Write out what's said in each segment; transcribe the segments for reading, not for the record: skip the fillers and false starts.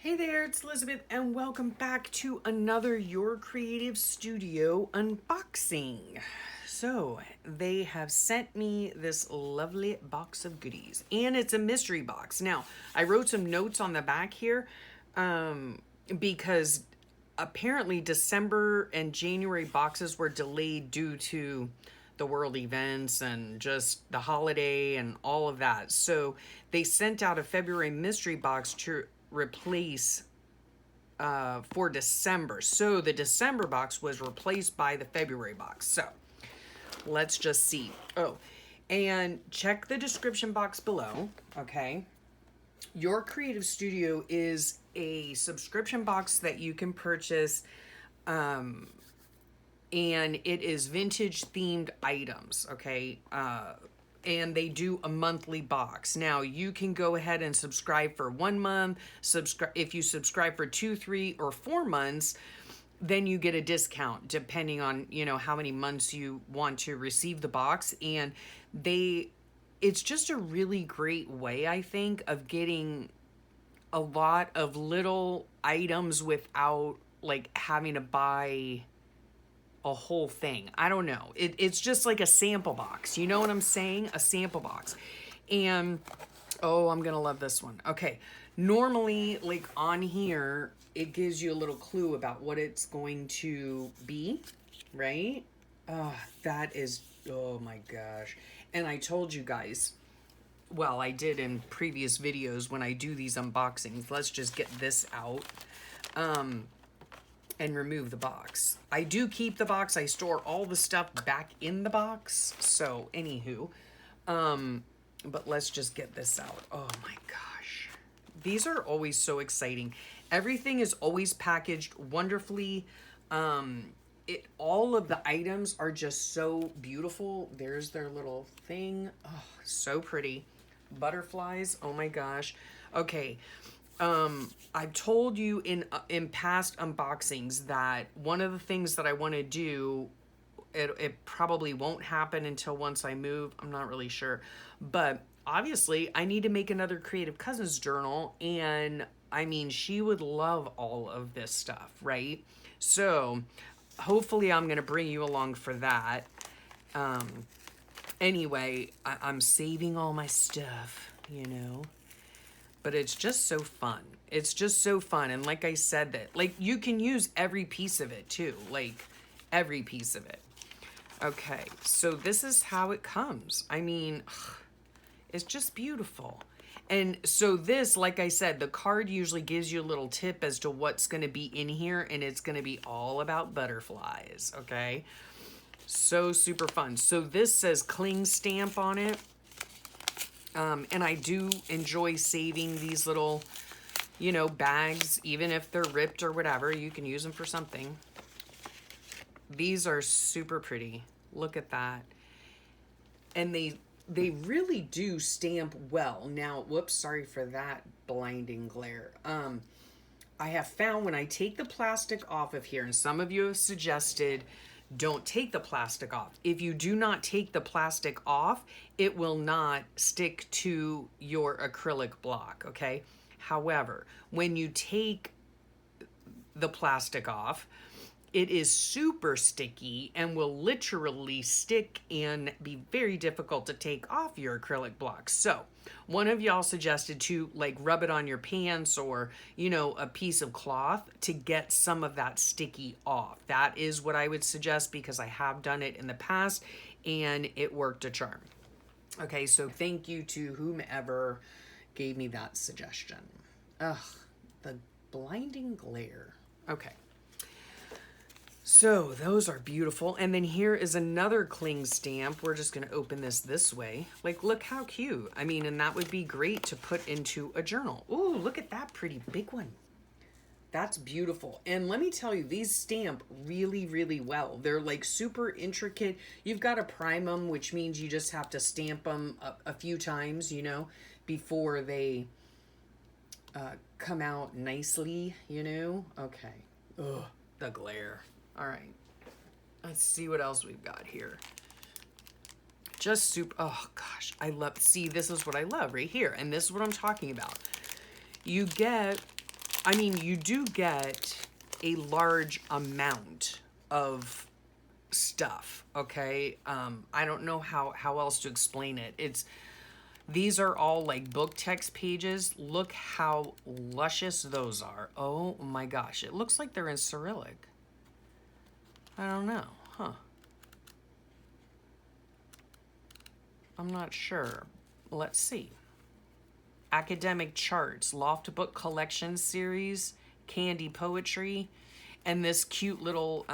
Hey there, it's Elizabeth, and welcome back to another Your Creative Studio unboxing. So, they have sent me this lovely box of goodies, and it's a mystery box. Now, I wrote some notes on the back here because apparently December and January boxes were delayed due to the world events and just the holiday and all of that. So they sent out a February mystery box to replace for December. So the December box was replaced by the February box. So let's just see. Oh, and check the description box below, okay? Your Creative Studio is a subscription box that you can purchase, and it is vintage themed items, okay? And they do a monthly box. Now you can go ahead and subscribe for 1 month. If you subscribe for 2, 3, or 4 months, then you get a discount depending on, how many months you want to receive the box. And it's just a really great way, I think, of getting a lot of little items without like having to buy a whole thing. I don't know. It's just like a sample box. You know what I'm saying? A sample box. And, oh, I'm going to love this one. Okay. Normally, like on here, it gives you a little clue about what it's going to be, right? That is, oh my gosh. And I told you guys, well, I did in previous videos when I do these unboxings. Let's just get this out. And remove the box. I do keep the box. I store all the stuff back in the box. So, anywho, but let's just get this out. Oh my gosh. These are always so exciting. Everything is always packaged wonderfully. All of the items are just so beautiful. There's their little thing. Oh, so pretty. Butterflies. Oh my gosh. Okay. I've told you in past unboxings that one of the things that I want to do, it probably won't happen until once I move. I'm not really sure. But obviously, I need to make another Creative Cousins journal. And I mean, she would love all of this stuff, right? So hopefully I'm going to bring you along for that. Anyway, I'm saving all my stuff, but it's just so fun. It's just so fun. And like I said, that like you can use every piece of it too, like every piece of it. Okay, so this is how it comes. I mean, it's just beautiful. And so this, like I said, the card usually gives you a little tip as to what's going to be in here, and it's going to be all about butterflies, okay? So super fun. So this says cling stamp on it. And I do enjoy saving these little, bags, even if they're ripped or whatever. You can use them for something. These are super pretty. Look at that. And they really do stamp well. Now, whoops, sorry for that blinding glare. I have found when I take the plastic off of here, and some of you have suggested don't take the plastic off. If you do not take the plastic off, it will not stick to your acrylic block, okay? However, when you take the plastic off, it is super sticky and will literally stick and be very difficult to take off your acrylic block. So one of y'all suggested to like rub it on your pants or, a piece of cloth to get some of that sticky off. That is what I would suggest because I have done it in the past and it worked a charm. Okay, so thank you to whomever gave me that suggestion. Ugh, the blinding glare. Okay. So those are beautiful. And then here is another cling stamp. We're just going to open this way. Like, look how cute. I mean, and that would be great to put into a journal. Ooh, look at that pretty big one. That's beautiful. And let me tell you, these stamp really, really well. They're like super intricate. You've got to prime them, which means you just have to stamp them a few times, before they come out nicely, Okay. Ugh, the glare. All right, let's see what else we've got here. Just super, oh gosh, see, this is what I love right here. And this is what I'm talking about. You get I mean, you do get a large amount of stuff, okay? I don't know how else to explain it. These are all like book text pages. Look how luscious those are. Oh my gosh, it looks like they're in Cyrillic. I don't know, huh? I'm not sure. Let's see. Academic charts, Loft Book Collection Series, Candy Poetry, and this cute little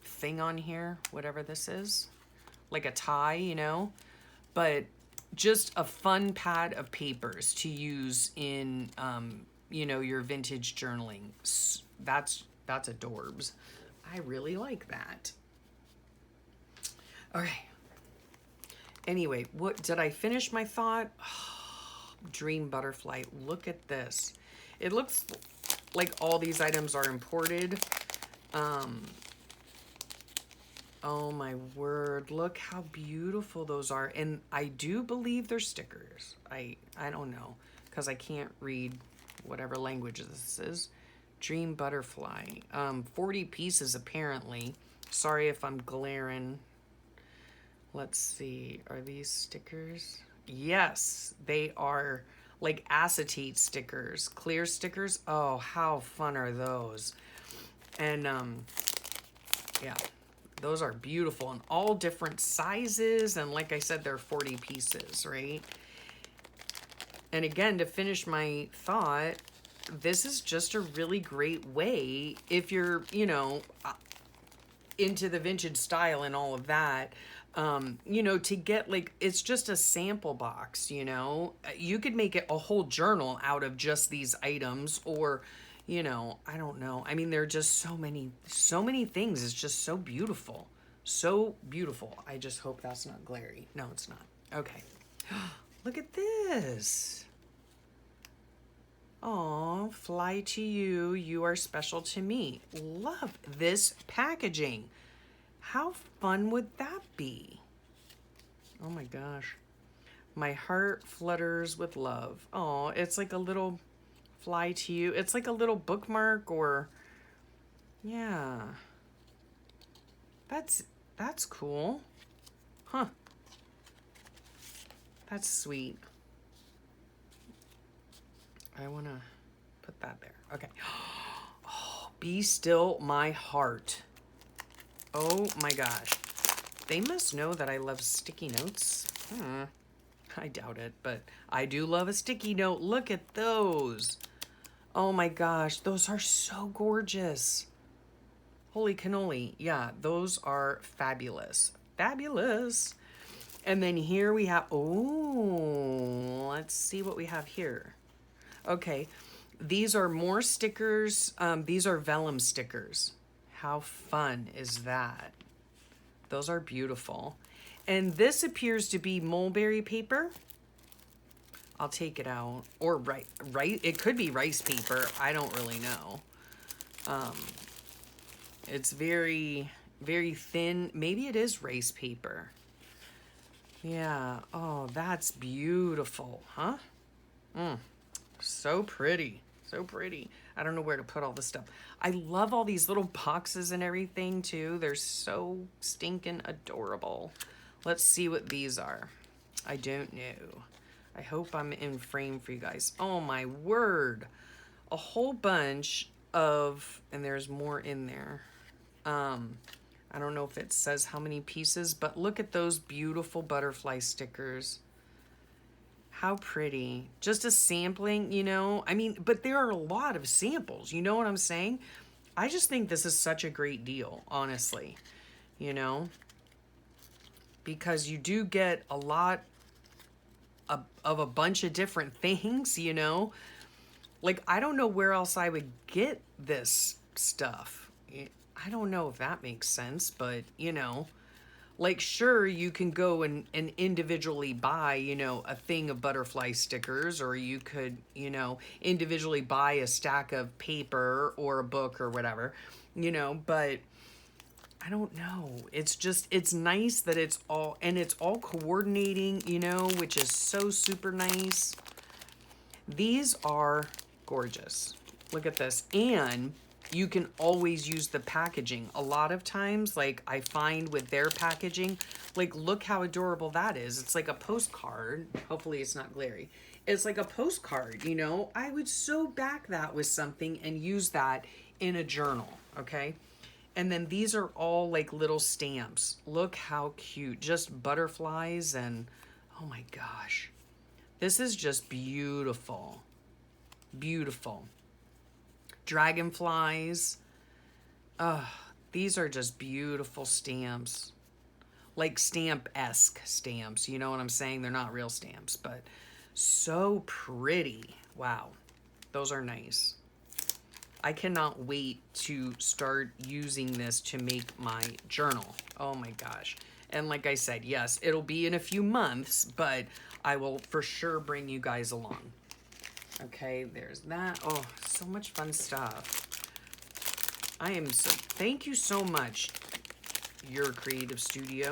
thing on here, whatever this is, like a tie, you know, but just a fun pad of papers to use in, you know, your vintage journaling. That's adorbs. I really like that. All right. Anyway, what did I finish my thought? Dream butterfly. Look at this. It looks like all these items are imported. Oh my word, look how beautiful those are. And I do believe they're stickers. I don't know, because I can't read whatever language this is. Dream butterfly. 40 pieces apparently. Sorry if I'm glaring. Let's see, are these stickers? Yes, they are like acetate stickers, clear stickers. Oh, how fun are those? And yeah, those are beautiful in all different sizes. And like I said, they're 40 pieces, right? And again, to finish my thought, this is just a really great way if you're, you know, into the vintage style and all of that. You know, to get like, it's just a sample box, you know, you could make it a whole journal out of just these items, or, you know, I don't know. I mean, there are just so many things. It's just so beautiful. So beautiful. I just hope that's not glary. No, it's not. Okay. Look at this. Oh, fly to you. You are special to me. Love this packaging. How fun would that be? Oh my gosh. My heart flutters with love. Oh, it's like a little fly to you. It's like a little bookmark, or yeah. That's cool. Huh. That's sweet. I want to put that there. Okay. Oh, be still my heart. Oh my gosh. They must know that I love sticky notes. I doubt it, but I do love a sticky note. Look at those. Oh my gosh, those are so gorgeous. Holy cannoli. Yeah, those are fabulous. Fabulous. And then here we have, oh, let's see what we have here. Okay, these are more stickers. These are vellum stickers. How fun is that? Those are beautiful. And this appears to be mulberry paper. I'll take it out. Or right, it could be rice paper. I don't really know. It's very, very thin. Maybe it is rice paper. Yeah. Oh, that's beautiful, huh? So pretty. So pretty. I don't know where to put all this stuff. I love all these little boxes and everything too. They're so stinking adorable. Let's see what these are. I don't know. I hope I'm in frame for you guys. Oh my word. A whole bunch of, and there's more in there. I don't know if it says how many pieces, but look at those beautiful butterfly stickers. How pretty. Just a sampling, you know? I mean, but there are a lot of samples, you know what I'm saying? I just think this is such a great deal, honestly, you know? Because you do get a lot of a bunch of different things, you know? Like, I don't know where else I would get this stuff. I don't know if that makes sense, but, you know, like, sure, you can go and individually buy, you know, a thing of butterfly stickers, or you could, you know, individually buy a stack of paper or a book or whatever, you know, but I don't know. It's just, it's nice that it's all, and it's all coordinating, you know, which is so super nice. These are gorgeous. Look at this. And you can always use the packaging. A lot of times, like I find with their packaging, like look how adorable that is. It's like a postcard. Hopefully it's not glary. It's like a postcard, you know? I would so back that with something and use that in a journal, okay? And then these are all like little stamps. Look how cute. Just butterflies and, oh my gosh. This is just beautiful. Beautiful. Dragonflies. These are just beautiful stamps. Like stamp-esque stamps. You know what I'm saying? They're not real stamps, but so pretty. Wow. Those are nice. I cannot wait to start using this to make my journal. Oh my gosh. And like I said, yes, it'll be in a few months, but I will for sure bring you guys along. Okay, there's that. Oh, so much fun stuff. Thank you so much, your creative studio.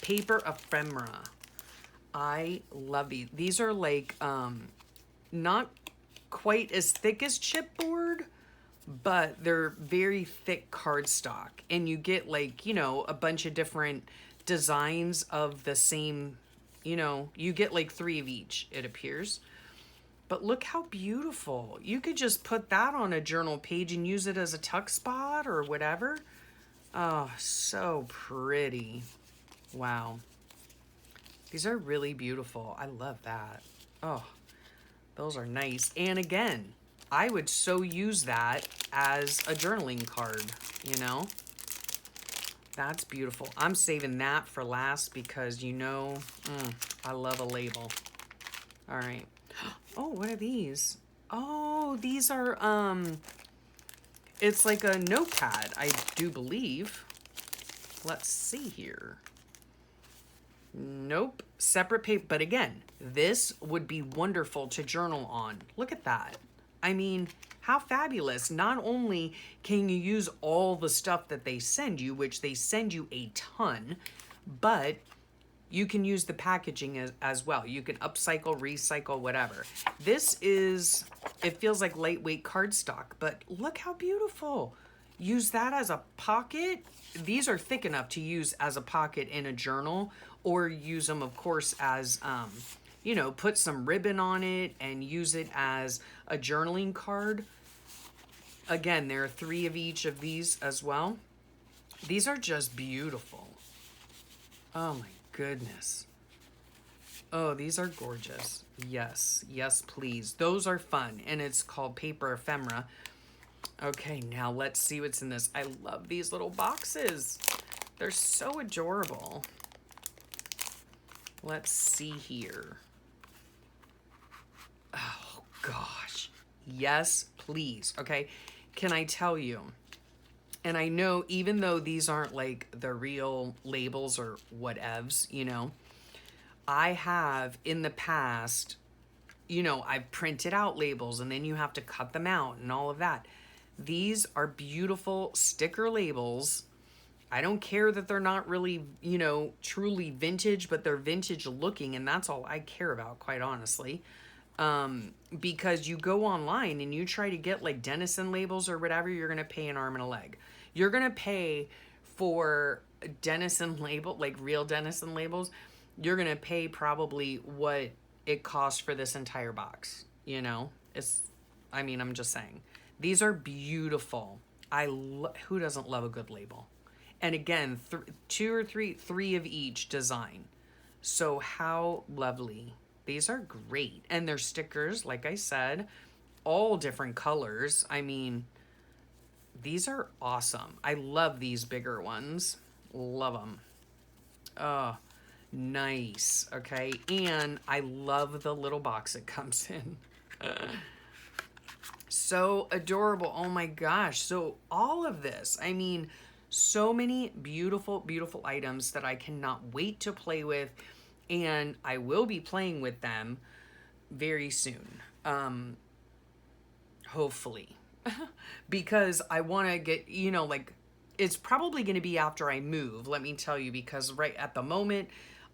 Paper ephemera. I love these. These are like, not quite as thick as chipboard, but they're very thick cardstock. And you get like, you know, a bunch of different designs of the same, you know, you get like 3 of each, it appears. But look how beautiful. You could just put that on a journal page and use it as a tuck spot or whatever. Oh, so pretty. Wow. These are really beautiful. I love that. Oh, those are nice. And again, I would so use that as a journaling card, you know? That's beautiful. I'm saving that for last because, you know, I love a label. All right. Oh, what are these? Oh, these are, it's like a notepad, I do believe. Let's see here. Nope, separate paper. But again, this would be wonderful to journal on. Look at that. I mean, how fabulous. Not only can you use all the stuff that they send you, which they send you a ton, but you can use the packaging as well. You can upcycle, recycle, whatever. This is, it feels like lightweight cardstock, but look how beautiful. Use that as a pocket. These are thick enough to use as a pocket in a journal, or use them, of course, as, you know, put some ribbon on it and use it as a journaling card. Again, there are 3 of each of these as well. These are just beautiful. Oh my goodness. Oh, these are gorgeous. Yes, yes, please. Those are fun, and it's called Paper Ephemera. Okay, now let's see what's in this. I love these little boxes. They're so adorable. Let's see here. Oh, gosh. Yes, please. Okay, can I tell you? And I know even though these aren't like the real labels or whatevs, you know, I have in the past, you know, I've printed out labels and then you have to cut them out and all of that. These are beautiful sticker labels. I don't care that they're not really, you know, truly vintage, but they're vintage looking, and that's all I care about, quite honestly. Because you go online and you try to get like Denison labels or whatever, you're going to pay an arm and a leg. You're going to pay for Denison label, like real Denison labels. You're going to pay probably what it costs for this entire box. You know, I mean, I'm just saying. These are beautiful. Who doesn't love a good label? And again, 2 or 3 of each design. So how lovely. These are great. And they're stickers, like I said, all different colors. I mean, these are awesome. I love these bigger ones. Love them. Oh, nice. Okay. And I love the little box it comes in. So adorable. Oh my gosh. So all of this, I mean, so many beautiful, beautiful items that I cannot wait to play with. And I will be playing with them very soon. Hopefully. Because I want to get, you know, like, it's probably going to be after I move, let me tell you, because right at the moment,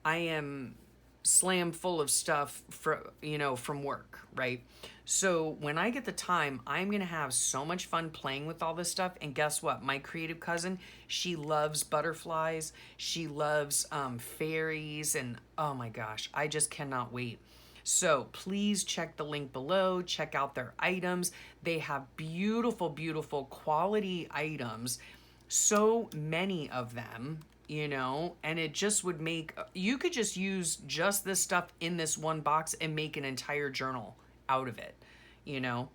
I am slam full of stuff from work, right? So when I get the time, I'm going to have so much fun playing with all this stuff. And guess what? My creative cousin, she loves butterflies. She loves fairies. And oh my gosh, I just cannot wait. So please check the link below. Check out their items. They have beautiful, beautiful quality items. So many of them, and it just would make, you could just use just this stuff in this one box and make an entire journal out of it, you know.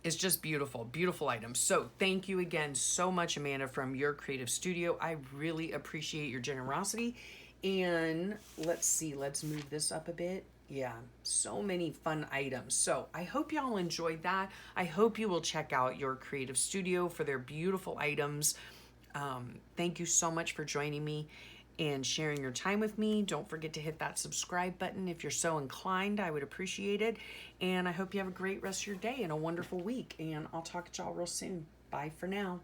It's just beautiful, beautiful items. So thank you again so much, Amanda, from Your Creative Studio. I really appreciate your generosity. And let's see, let's move this up a bit. Yeah, so many fun items. So I hope y'all enjoyed that. I hope you will check out Your Creative Studio for their beautiful items. Thank you so much for joining me and sharing your time with me. Don't forget to hit that subscribe button if you're so inclined. I would appreciate it. And I hope you have a great rest of your day and a wonderful week. And I'll talk to y'all real soon. Bye for now.